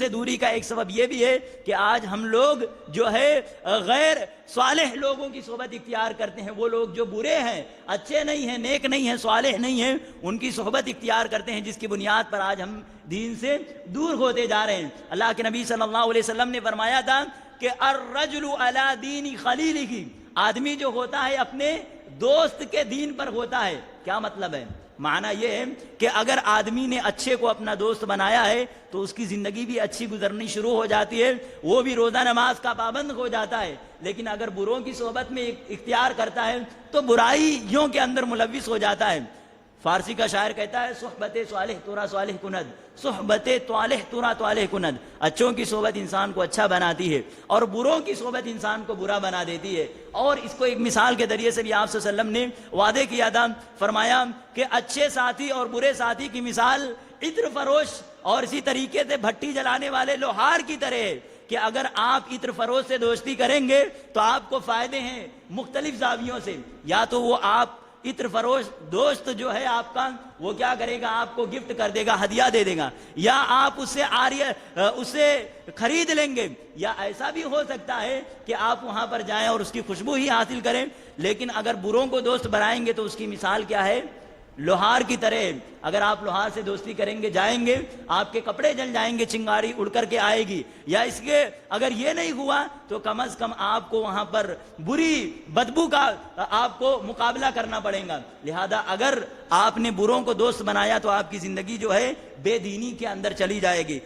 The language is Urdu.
سے دوری کا ایک سبب یہ بھی ہے کہ آج ہم لوگ جو ہے غیر صالح لوگوں کی صحبت اختیار کرتے ہیں. وہ لوگ جو برے ہیں، اچھے نہیں ہیں، نیک نہیں ہیں، صالح نہیں ہیں، ان کی صحبت اختیار کرتے ہیں، جس کی بنیاد پر آج ہم دین سے دور ہوتے جا رہے ہیں. اللہ کے نبی صلی اللہ علیہ وسلم نے فرمایا تھا کہ الرجل علی دین خلیلہ، آدمی جو ہوتا ہے اپنے دوست کے دین پر ہوتا ہے. کیا مطلب ہے؟ معنی یہ ہے کہ اگر آدمی نے اچھے کو اپنا دوست بنایا ہے تو اس کی زندگی بھی اچھی گزرنی شروع ہو جاتی ہے، وہ بھی روزہ نماز کا پابند ہو جاتا ہے. لیکن اگر بروں کی صحبت میں اختیار کرتا ہے تو برائیوں کے اندر ملوث ہو جاتا ہے. فارسی کا شاعر کہتا ہے صحبت صالح تورا صالح کند، صحبت طالح تورا طالح کند. اچھوں کی صحبت انسان کو اچھا بناتی ہے اور بروں کی صحبت انسان کو برا بنا دیتی ہے. اور اس کو ایک مثال کے ذریعے سے بھی آپ صلی اللہ علیہ وسلم نے وعدے کیا تھا. فرمایا کہ اچھے ساتھی اور برے ساتھی کی مثال عطر فروش اور اسی طریقے سے بھٹی جلانے والے لوہار کی طرح ہے کہ اگر آپ عطر فروش سے دوستی کریں گے تو آپ کو فائدے ہیں مختلف زاویوں سے. یا تو وہ آپ عطر فروش دوست جو ہے آپ کا، وہ کیا کرے گا؟ آپ کو گفٹ کر دے گا، ہدیہ دے دے گا، یا آپ اسے خرید لیں گے. یا ایسا بھی ہو سکتا ہے کہ آپ وہاں پر جائیں اور اس کی خوشبو ہی حاصل کریں. لیکن اگر بروں کو دوست بنائیں گے تو اس کی مثال کیا ہے؟ لوہار کی طرح. اگر آپ لوہار سے دوستی کریں گے، جائیں گے، آپ کے کپڑے جل جائیں گے، چنگاری اڑ کر کے آئے گی. یا اس کے اگر یہ نہیں ہوا تو کم از کم آپ کو وہاں پر بری بدبو کا آپ کو مقابلہ کرنا پڑے گا. لہذا اگر آپ نے بروں کو دوست بنایا تو آپ کی زندگی جو ہے بے دینی کے اندر چلی جائے گی.